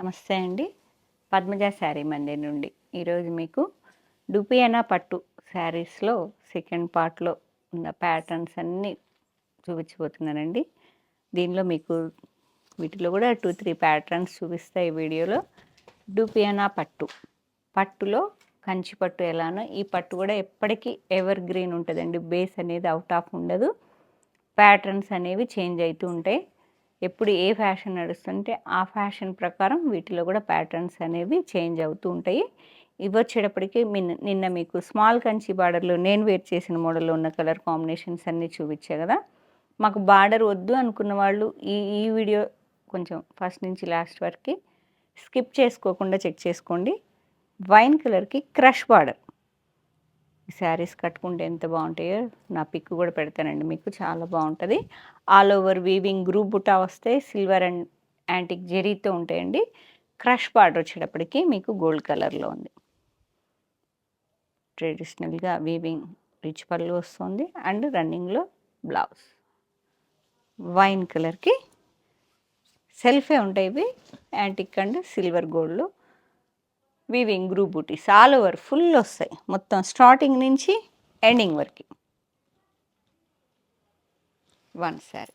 నమస్తే అండి. పద్మజ శారీ మందిర్ నుండి. ఈరోజు మీకు డుపియానా పట్టు శారీస్‌లో సెకండ్ పార్ట్‌లో ఉన్న ప్యాటర్న్స్ అన్నీ చూపించబోతున్నానండి. దీనిలో మీకు వీటిలో కూడా 2, 3 ప్యాటర్న్స్ చూపిస్తా ఈ వీడియోలో. డుపియానా పట్టు. పట్టులో కంచి పట్టు ఎలానో ఈ పట్టు కూడా ఎప్పటికీ ఎవర్ గ్రీన్ ఉంటుందండి. బేస్ అనేది అవుట్ ఆఫ్ ఉండదు. ప్యాటర్న్స్ అనేవి చేంజ్ అవుతూ ఉంటాయి. ఎప్పుడు ఏ ఫ్యాషన్ నడుస్తుంటే ఆ ఫ్యాషన్ ప్రకారం వీటిలో కూడా ప్యాటర్న్స్ అనేవి చేంజ్ అవుతూ ఉంటాయి. ఇవి వచ్చేటప్పటికి నిన్న మీకు స్మాల్ కంచి బార్డర్లో నేను వేర్ చేసిన మోడల్లో ఉన్న కలర్ కాంబినేషన్స్ అన్నీ చూపించా కదా. మాకు బార్డర్ వద్దు అనుకున్న వాళ్ళు ఈ ఈ వీడియో కొంచెం ఫస్ట్ నుంచి లాస్ట్ వరకు స్కిప్ చేసుకోకుండా చెక్ చేసుకోండి. వైన్ కలర్కి క్రష్ బార్డర్ ఈ శారీస్ కట్టుకుంటే ఎంత బాగుంటాయో నా పిక్ కూడా పెడతానండి మీకు. చాలా బాగుంటుంది. ఆల్ ఓవర్ వీవింగ్ గ్రూప్ బుటా వస్తే సిల్వర్ అండ్ యాంటిక్ జెరీతో ఉంటాయండి. క్రష్ బార్డర్ వచ్చేటప్పటికి మీకు గోల్డ్ కలర్లో ఉంది. ట్రెడిషనల్గా వీవింగ్ రిచ్ పళ్ళు వస్తుంది అండ్ రన్నింగ్లో బ్లౌజ్. వైన్ కలర్కి సెల్ఫే ఉంటాయి ఇవి యాంటిక్ అండ్ సిల్వర్ గోల్డ్లో వీవింగ్ గ్రూప్ బూటీస్ ఆల్ ఓవర్ ఫుల్ వస్తాయి మొత్తం స్టార్టింగ్ నుంచి ఎండింగ్ వరకు. One sari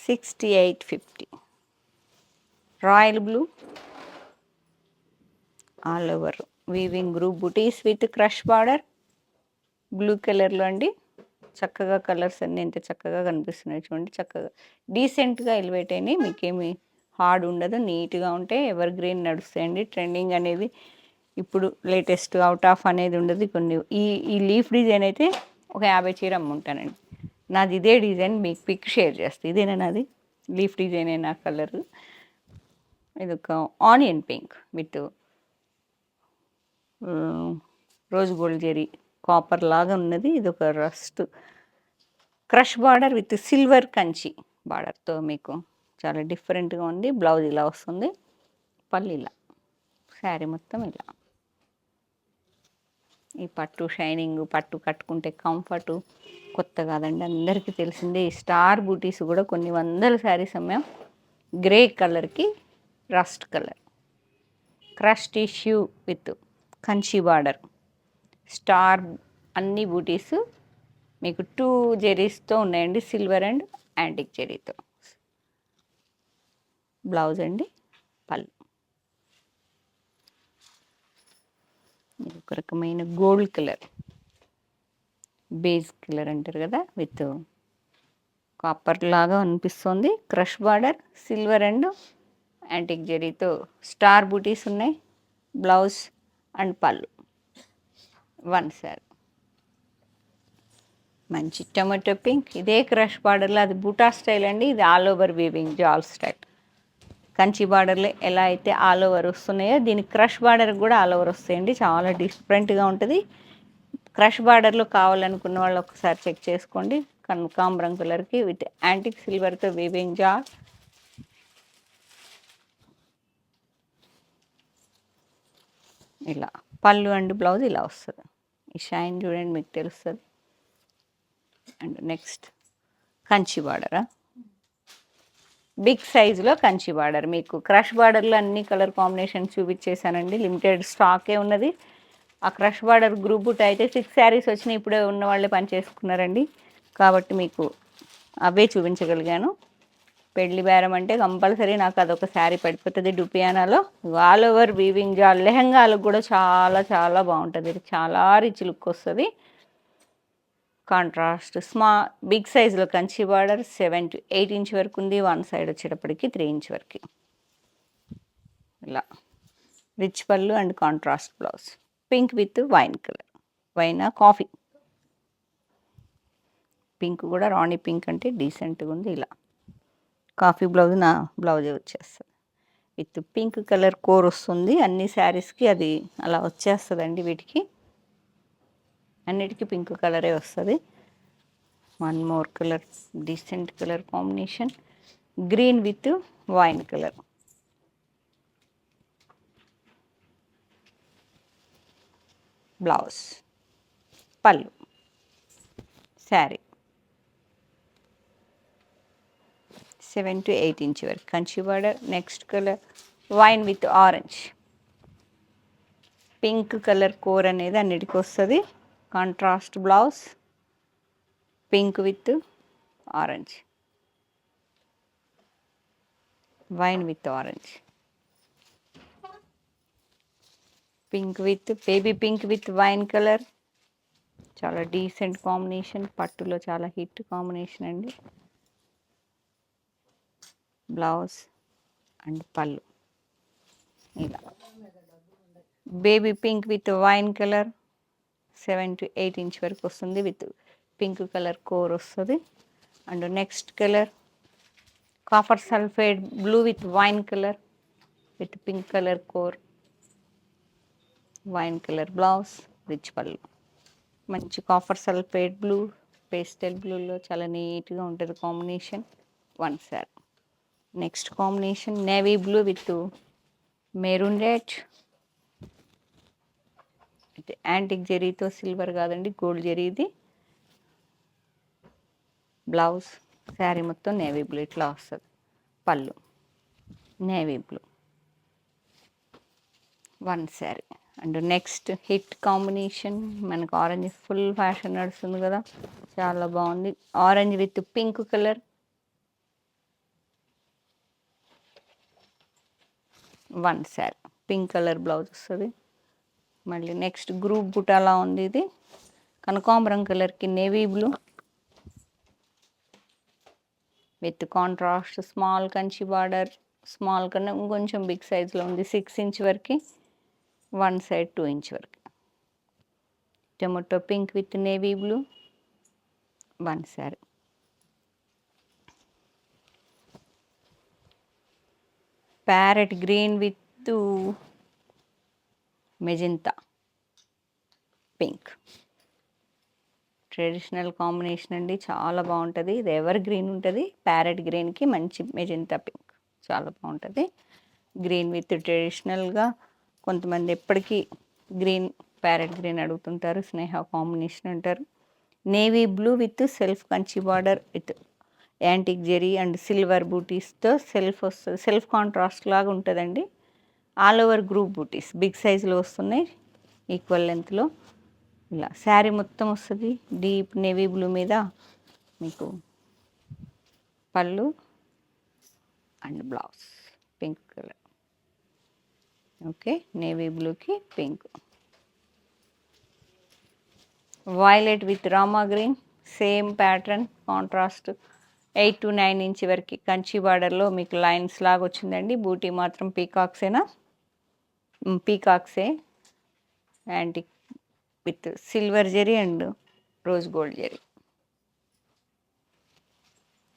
6850. Royal blue all over weaving group బూటీస్ విత్ క్రష్ బార్డర్ బ్లూ కలర్లో అండి. చక్కగా కలర్స్ అన్నీ ఎంత చక్కగా కనిపిస్తున్నాయి చూడండి. చక్కగా డీసెంట్గా ఎలివేట్ అయినాయి. మీకేమి హార్డ్ ఉండదు, నీట్గా ఉంటాయి. Ever green నడుస్తాయండి. ట్రెండింగ్ అనేది ఇప్పుడు లేటెస్ట్ అవుట్ ఆఫ్ అనేది ఉండదు. కొన్ని ఈ లీఫ్ డిజైన్ అయితే ఒక 50 చీర అమ్ముంటానండి. నాది ఇదే డిజైన్ మీకు పిక్ షేర్ చేస్తాను. ఇదేనా నాది లీఫ్ డిజైన్ అయినా కలర్. ఇది ఒక onion pink with rose gold zari copper లాగా ఉన్నది. ఇది ఒక rust crush border with silver Kanchi బార్డర్తో మీకు చాలా డిఫరెంట్గా ఉంది. బ్లౌజ్ ఇలా వస్తుంది, పళ్ళు ఇలా, శారీ మొత్తం ఇలా. ఈ పట్టు షైనింగ్, పట్టు కట్టుకుంటే కంఫర్టు కొత్త కాదండి, అందరికీ తెలిసిందే. ఈ స్టార్ బూటీస్ కూడా కొన్ని వందల శారీస్ అమ్మాం. గ్రే కలర్కి rust colour crush tissue with Kanchi border star అన్ని బూటీస్ మీకు 2 జెరీస్తో ఉన్నాయండి. సిల్వర్ అండ్ యాంటిక్ జెరీతో. బ్లౌజ్ అండి, పళ్ళు. ఇది ఒక రకమైన గోల్డ్ కలర్, బేస్ కలర్ అంటారు కదా, విత్ కాపర్ లాగా అనిపిస్తుంది. Crush border silver and antique జెరీతో స్టార్ బూటీస్ ఉన్నాయి. Blouse and pallu. One sari మంచి టొమాటో పింక్. ఇదే క్రష్ బార్డర్లో, అది బూటా స్టైల్ అండి. ఇది all over weaving jaal style. Kanchi బార్డర్లో ఎలా అయితే ఆల్ ఓవర్ వస్తున్నాయో దీనికి క్రష్ బార్డర్ కూడా ఆల్ ఓవర్ వస్తాయండి. చాలా డిఫరెంట్గా ఉంటుంది. క్రష్ బార్డర్లో కావాలనుకున్న వాళ్ళు ఒకసారి చెక్ చేసుకోండి. కనకాంబరం కలర్కి విత్ యాంటిక్ సిల్వర్తో వీవింగ్ జాల్. ఇలా పళ్ళు అండ్ బ్లౌజ్ ఇలా వస్తుంది. ఈ షైన్ చూడండి మీకు తెలుస్తుంది. అండ్ నెక్స్ట్ కంచి బార్డరా, బిగ్ సైజులో కంచి బార్డర్. మీకు క్రష్ బార్డర్లో అన్ని కలర్ కాంబినేషన్స్ చూపించేశానండి. లిమిటెడ్ స్టాకే ఉన్నది. ఆ క్రష్ బార్డర్ గ్రూప్ బుట్ అయితే 6 శారీస్ వచ్చినాయి. ఇప్పుడే ఉన్న వాళ్ళే పని చేసుకున్నారండి, కాబట్టి మీకు అవే చూపించగలిగాను. పెళ్లి బేరం అంటే కంపల్సరీ నాకు అదొక శారీ పడిపోతుంది. డుపియానాలో ఆల్ ఓవర్ వీవింగ్ జాల్. లెహంగాలకు కూడా చాలా చాలా బాగుంటుంది. చాలా రిచ్ లుక్ వస్తుంది. కాంట్రాస్ట్ బిగ్ సైజులో కంచి బార్డర్ 7 to 8 ఇంచ్ వరకు ఉంది. వన్ సైడ్ వచ్చేటప్పటికి 3 ఇంచ్ వరకు. ఇలా rich pallu and contrast blouse. Pink with wine colour, wine coffee pink కూడా రాణి పింక్ అంటే డీసెంట్గా ఉంది. ఇలా కాఫీ బ్లౌజ్ నా బ్లౌజే వచ్చేస్తుంది. విత్ పింక్ కలర్ కోర్ వస్తుంది. అన్ని శారీస్కి అది అలా వచ్చేస్తుందండి. వీటికి అన్నిటికీ పింక్ కలరే వస్తుంది. One more colour, decent colour combination, green with wine colour. Blouse, పళ్ళు, శారీ. 7 to 8 ఇంచ్ వరకు Kanchi border. Next colour wine with orange. Pink colour core అనేది అన్నిటికీ వస్తుంది. Contrast blouse, pink with orange, wine with orange, pink with baby pink with wine colour. చాలా decent combination, పట్టులో చాలా hit combination అండి. Blouse and పళ్ళు ఇలా baby pink with wine colour 7 to 8 inch వరకు వస్తుంది. విత్ పింక్ కలర్ కోర్ వస్తుంది. And next colour copper sulphate blue with wine colour with pink colour core, wine colour blouse, rich పళ్ళు. మంచి copper sulphate blue, pastel బ్లూలో చాలా నీట్గా ఉంటుంది combination. One sorry. Next combination navy blue with maroon red. అయితే antique జరీతో, silver కాదండి, gold జరీది. Blouse sari మొత్తం navy blue ఇట్లా వస్తుంది. పళ్ళు navy blue. One sari. And next hit combination మనకు ఆరెంజ్ ఫుల్ ఫ్యాషన్ నడుస్తుంది కదా, చాలా బాగుంది. Orange with pink colour. One sari. Pink colour blouse వస్తుంది. మళ్ళీ నెక్స్ట్ గ్రూప్ బుటాలా ఉంది ఇది. కనకాంబరం కలర్కి navy blue with contrast small Kanchi border. Small కన్నా ఇంకొంచెం బిగ్ సైజ్లో ఉంది. 6 ఇంచ్ వరకు, వన్ సైడ్ 2 ఇంచ్ వరకు. Tomato pink with navy blue. One sari. Parrot green with magenta pink. Traditional combination అండి, చాలా బాగుంటుంది. ఇది ఎవర్ గ్రీన్ ఉంటుంది. ప్యారెట్ గ్రీన్కి మంచి మెజెంతా పింక్ చాలా బాగుంటుంది. గ్రీన్ విత్ ట్రెడిషనల్గా కొంతమంది ఎప్పటికీ గ్రీన్, ప్యారెట్ గ్రీన్ అడుగుతుంటారు. స్నేహ కాంబినేషన్ అంటారు. Navy blue with self Kanchi border with antique zari and silver బూటీస్తో సెల్ఫ్ వస్తుంది. సెల్ఫ్ కాంట్రాస్ట్ లాగా ఉంటుందండి. All over group butis big సైజులో వస్తున్నాయి, ఈక్వల్ లెంత్లో. ఇలా శారీ మొత్తం వస్తుంది. డీప్ నేవీ బ్లూ మీద మీకు pallu and blouse pink colour. Okay, navy బ్లూకి pink. Violet with Rama green, same pattern, contrast. 8 to 9 inch వరకు కంచి బార్డర్లో మీకు లైన్స్ లాగా వచ్చిందండి. బూటీ మాత్రం పీకాక్సేనా, పీకాక్సే. Antique with silver zari and rose gold zari.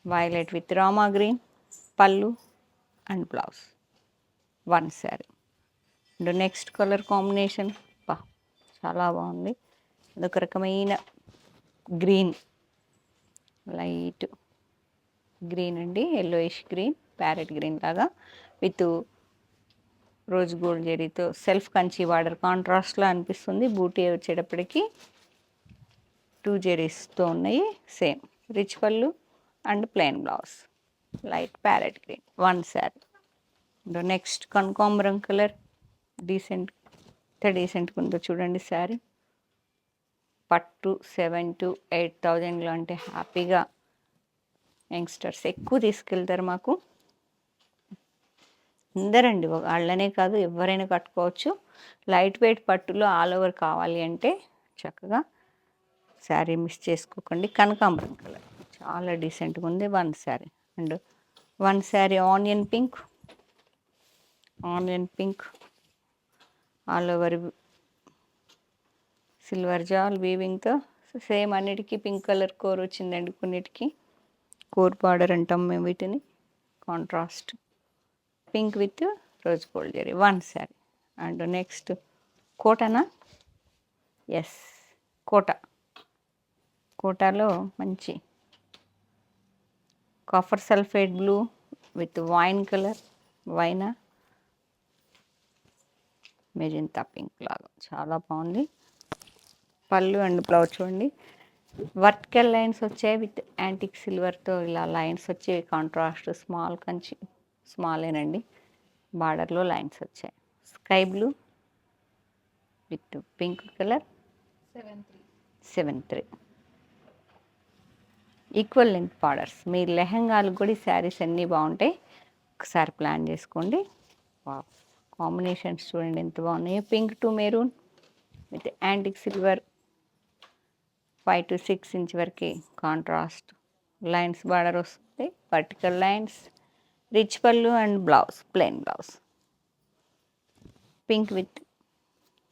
Violet with Rama green, pallu and blouse. One sari. And next colour combination చాలా బాగుంది. అదొక రకమైన గ్రీన్, లైట్ గ్రీన్ అండి, ఎల్లోయిష్ గ్రీన్, ప్యారెట్ గ్రీన్ లాగా with rose gold జెరీతో self Kanchi border కాంట్రాస్ట్లో అనిపిస్తుంది. బూటీ వచ్చేటప్పటికి 2 జెరీస్తో ఉన్నాయి. Same rich pallu and plain blouse, light parrot green. One sari. Next కనకాంబరం కలర్, డీసెంట్గా ఉందో చూడండి శారీ. పట్టు 7 to 8,000లో అంటే హ్యాపీగా యంగ్స్టర్స్ ఎక్కువ తీసుకెళ్తారు. మాకు అందరండి, వాళ్ళనే కాదు ఎవరైనా కట్టుకోవచ్చు. లైట్ వెయిట్ పట్టులో ఆల్ ఓవర్ కావాలి అంటే చక్కగా శారీ మిస్ చేసుకోకండి. కనకాంబరం కలర్ చాలా డీసెంట్గా ఉంది. One sari. And one sari onion pink all over silver jaal వీవింగ్తో. సేమ్ అన్నిటికీ పింక్ కలర్ కోర్ వచ్చిందండి. కొన్నిటికి కోర్ బార్డర్ అంటాం మేము వీటిని. Contrast pink with rose gold zari. One sari. And next కోటనా, ఎస్ కోటాలో మంచి copper sulphate blue with wine colour, వైనా మెజెంతా పింక్ లాగా చాలా బాగుంది. పళ్ళు అండ్ బ్లౌజ్ చూడండి. వర్టికల్ లైన్స్ వచ్చాయి విత్ యాంటిక్ సిల్వర్తో ఇలా లైన్స్ వచ్చి కాంట్రాస్ట్ స్మాల్ కంచి స్మాలేనండి. బార్డర్లో లైన్స్ వచ్చాయి. Sky blue with pink colour 7-3 equal length borders. మీ లెహంగాలు కూడా ఈ శారీస్ అన్నీ బాగుంటాయి. ఒకసారి ప్లాన్ చేసుకోండి. కాంబినేషన్స్ చూడండి ఎంత బాగున్నాయో. Pink to maroon with antique silver 5 to 6 inch వరకు కాంట్రాస్ట్ లైన్స్ బార్డర్ వస్తుంది. Vertical lines, rich pallu and blouse plain blouse. Pink with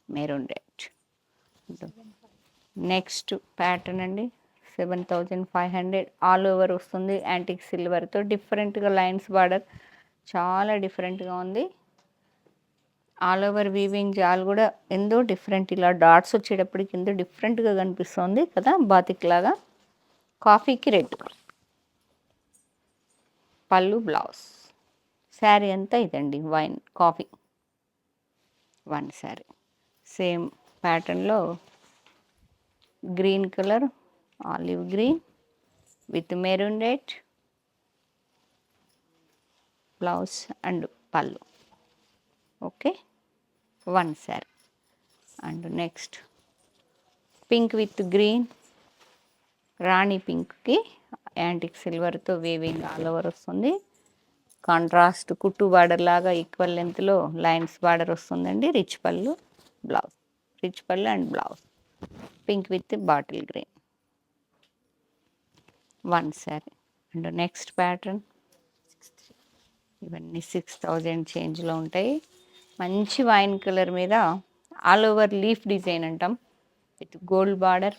maroon red. Next pattern అండి 7,500 ఆల్ ఓవర్ వస్తుంది. యాంటిక్ సిల్వర్తో డిఫరెంట్గా లైన్స్ బార్డర్ చాలా డిఫరెంట్గా ఉంది. ఆల్ ఓవర్ వీవింగ్ జాల్ కూడా ఎంతో డిఫరెంట్, ఇలా డాట్స్ వచ్చేటప్పటికి ఎంతో డిఫరెంట్గా కనిపిస్తుంది కదా, బాతిక్ లాగా. కాఫీకి రెడ్ పళ్ళు బ్లౌజ్. శారీ అంతా ఇదండి wine coffee one sari. Same ప్యాటర్న్లో green colour, olive green with maroon red blouse and పళ్ళు. Okay, one sari. And next pink with green, Rani పింక్కి యాంటిక్ సిల్వర్తో వేవింగ్ ఆల్ ఓవర్ వస్తుంది. కాంట్రాస్ట్ కుట్టు బార్డర్ లాగా ఈక్వల్ లెంత్లో లైన్స్ బార్డర్ వస్తుందండి. Rich pallu blouse, rich pallu and blouse. Pink with bottle green one sari. And next pattern ఇవన్నీ 6,000 చేంజ్లో ఉంటాయి. మంచి వైన్ కలర్ మీద ఆల్ ఓవర్ లీఫ్ డిజైన్ అంటాం విత్ గోల్డ్ బార్డర్.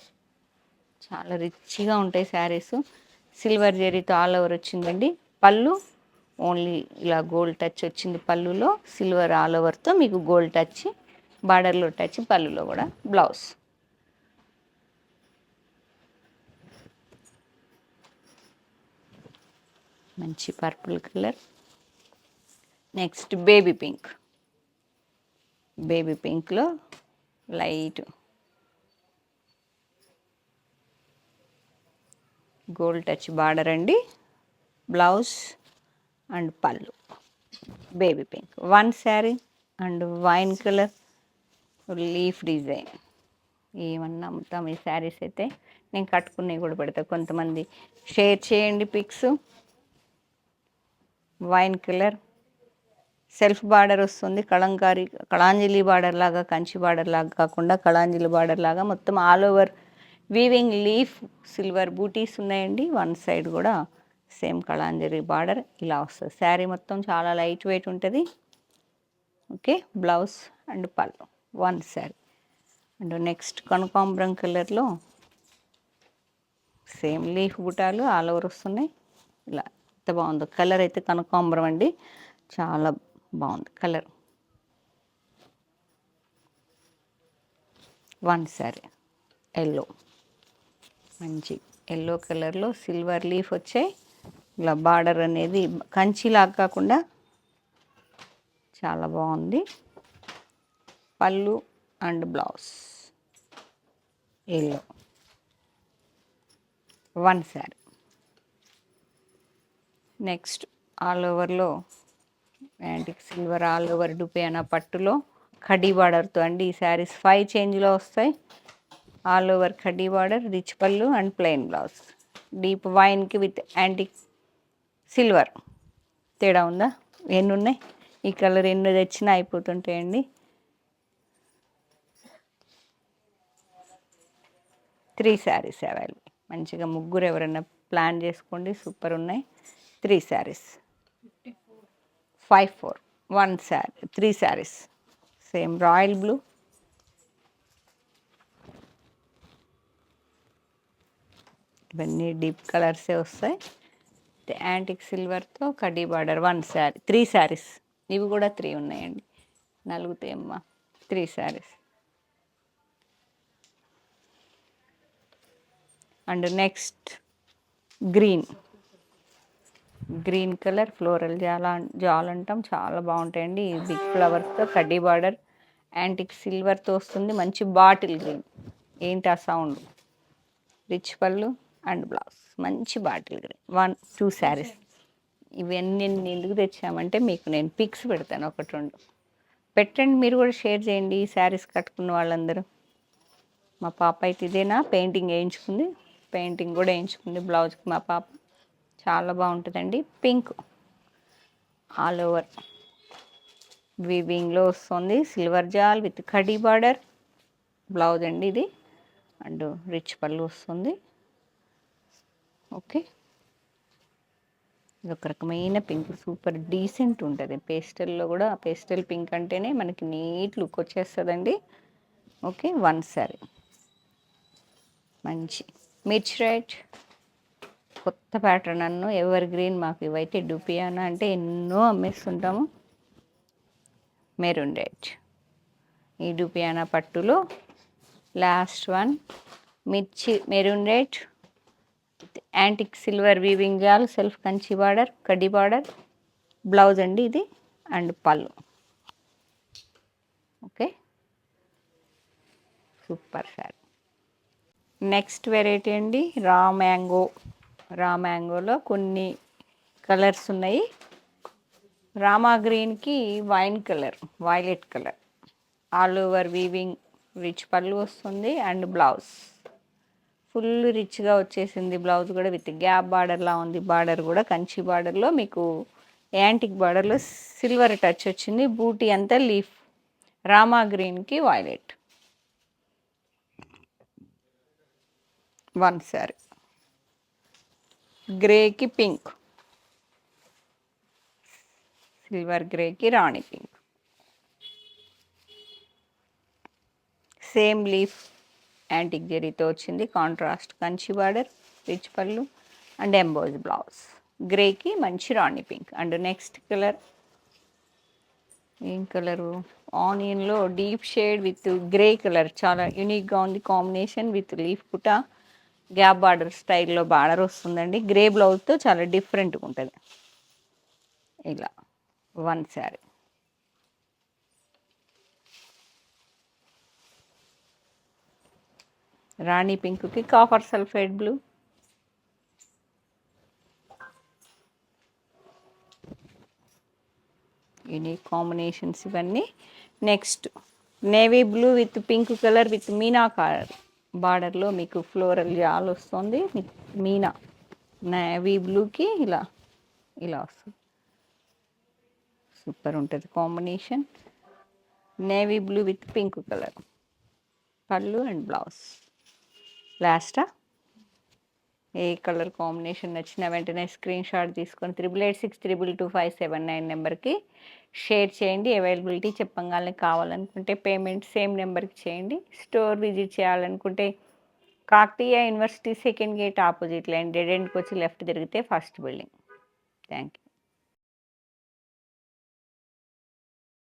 చాలా రిచ్గా ఉంటాయి శారీస్. సిల్వర్ జరీతో ఆల్ ఓవర్ వచ్చిందండి. పళ్ళు ఓన్లీ ఇలా గోల్డ్ టచ్ వచ్చింది పళ్ళులో. సిల్వర్ ఆల్ ఓవర్తో మీకు గోల్డ్ టచ్, బార్డర్లో టచ్, పళ్ళులో కూడా. బ్లౌజ్ మంచి purple colour. Next baby pink. Baby పింక్లో లైట్ గోల్డ్ టచ్ బార్డర్ అండి. Blouse and pallu baby pink one sari. And wine colour leaf design. ఏమన్నా అమ్ముతాం ఈ శారీస్ అయితే. నేను కట్టుకునేవి కూడా పెడతా. కొంతమంది షేర్ చేయండి pics. Wine colour self border వస్తుంది. కళాంజలి బార్డర్ లాగా, కంచి బార్డర్ లాగా కాకుండా కళాంజలి బార్డర్ లాగా మొత్తం all over weaving leaf silver butis ఉన్నాయండి. వన్ సైడ్ కూడా సేమ్ కళాంజలి బార్డర్ ఇలా వస్తుంది. శారీ మొత్తం చాలా లైట్ వెయిట్ ఉంటుంది. Okay, blouse and pallu one sari. And next కనకాంబరం కలర్లో సేమ్ లీఫ్ బుటాలు ఆల్ ఓవర్ వస్తున్నాయి. ఇలా ఎంత బాగుందో కలర్ అయితే. కనకాంబరం అండి, చాలా బాగుంది కలర్. వన్ శారీ ఎల్లో, మంచి ఎల్లో కలర్లో సిల్వర్ లీఫ్ వచ్చాయి. ఇలా బార్డర్ అనేది కంచిలాగా కాకుండా చాలా బాగుంది. Pallu and blouse yellow one sari. Next all ఓవర్లో యాంటిక్ సిల్వర్ ఆల్ ఓవర్ డుపియానా పట్టులో కడ్డీ బార్డర్తో అండి. ఈ శారీస్ 5 చేంజ్లో వస్తాయి. ఆల్ ఓవర్ కడ్డీ border, rich pallu and plain blouse. Deep వైన్కి విత్ యాంటిక్ సిల్వర్. తేడా ఉందా? ఎన్ని ఉన్నాయి ఈ కలర్? ఎన్ని తెచ్చినా అయిపోతుంటాయండి. 3 శారీస్ అవైలబుల్. మంచిగా ముగ్గురు ఎవరైనా ప్లాన్ చేసుకోండి, సూపర్ ఉన్నాయి. 3 saris 54 one sari. 3 saris same royal blue, ఇవన్నీ డీప్ కలర్సే వస్తాయి. యాంటిక్ సిల్వర్తో కడ్డీ బార్డర్ వన్ శారీ. 3 శారీస్. ఇవి కూడా 3 ఉన్నాయండి. నలుగుతాయమ్మా. 3 saris. And next green colour floral jaal అంటాం. చాలా బాగుంటాయండి. బిగ్ ఫ్లవర్స్తో కడ్డీ బార్డర్ యాంటిక్ సిల్వర్తో వస్తుంది. మంచి బాటిల్ గ్రీన్. ఏంటి ఆ sound? Rich pallu and blouse. మంచి బాటిల్ గ్రీన్ 2 శారీస్. ఇవన్నీ ఎందుకు తెచ్చామంటే మీకు నేను పిక్స్ పెడతాను, 1, 2 పెట్టండి. మీరు కూడా షేర్ చేయండి ఈ శారీస్ కట్టుకున్న వాళ్ళందరూ. మా పాప అయితే ఇదేనా పెయింటింగ్ వేయించుకుంది, పెయింటింగ్ కూడా వేయించుకుంది బ్లౌజ్కి మా పాప. చాలా బాగుంటుందండి. పింక్ ఆల్ ఓవర్ వీవింగ్లో వస్తుంది, సిల్వర్ జాల్ విత్ కడీ బార్డర్ బ్లౌజ్ అండి ఇది. అండ్ రిచ్ పళ్ళు వస్తుంది. ఓకే, ఇది ఒక రకమైన పింక్, సూపర్ డీసెంట్ ఉంటుంది. పేస్టల్లో కూడా పేస్టల్ పింక్ అంటేనే మనకి నీట్ లుక్ వచ్చేస్తుందండి. ఓకే, 1 శారీ. మంచి మిర్చ్ రెడ్ కొత్త ప్యాటర్న్ అన్ను ఎవర్ గ్రీన్. మాకు ఇవైతే డూపియానా అంటే ఎన్నో అమ్మేస్తుంటాము. మెరూన్ రెడ్ ఈ డూపియానా పట్టులో last one. Mirchi maroon red antique silver weaving jaal, self Kanchi border, kaddi border blouse అండి ఇది. అండ్ పళ్ళు. Okay, super sari. Next variety అండి రా మ్యాంగో. రా మ్యాంగోలో కొన్ని కలర్స్ ఉన్నాయి. రామా గ్రీన్కి wine colour, violet colour, all over weaving, rich పళ్ళు వస్తుంది అండ్ బ్లౌజ్ ఫుల్ రిచ్గా వచ్చేసింది. బ్లౌజ్ కూడా విత్ గ్యాప్ బార్డర్లా ఉంది. బార్డర్ కూడా కంచి బార్డర్లో మీకు యాంటిక్ బార్డర్లో సిల్వర్ టచ్ వచ్చింది. బూటీ అంతా లీఫ్. రామా గ్రీన్కి వైలెట్ 1 శారీ. గ్రేకి పింక్, సిల్వర్ గ్రేకి Rani pink, same leaf antique జరీతో వచ్చింది. Contrast Kanchi border, rich pallu and emboss blouse. గ్రేకి మంచి Rani pink. And next colour ఏం కలరు, ఆనియన్లో deep shade with grey colour. చాలా యూనిక్గా ఉంది కాంబినేషన్ విత్ లీఫ్ పుట, గ్యాప్ బార్డర్ స్టైల్లో బార్డర్ వస్తుందండి. గ్రే బ్లౌజ్తో చాలా డిఫరెంట్గా ఉంటుంది. ఇలా 1 శారీ. రాణి పింక్కి copper sulphate blue, unique combinations ఇవన్నీ. Next navy blue with pink colour with Meena colour బార్డర్లో మీకు ఫ్లోరల్ జాల్ వస్తుంది. మీనా నేవీ బ్లూకి ఇలా ఇలా వస్తుంది. సూపర్ ఉంటుంది combination. Navy blue with pink colour pallu and blouse. లాస్టా ఏ కలర్ కాంబినేషన్ నచ్చిన వెంటనే స్క్రీన్ షాట్ తీసుకొని 8886222579 నెంబర్కి షేర్ చేయండి. అవైలబిలిటీ చెప్పగానే కావాలనుకుంటే పేమెంట్ సేమ్ నెంబర్కి చేయండి. స్టోర్ విజిట్ చేయాలనుకుంటే Kakatiya university second gate opposite line dead ఎండ్కి వచ్చి లెఫ్ట్ తిరిగితే ఫస్ట్ బిల్డింగ్. Thank you.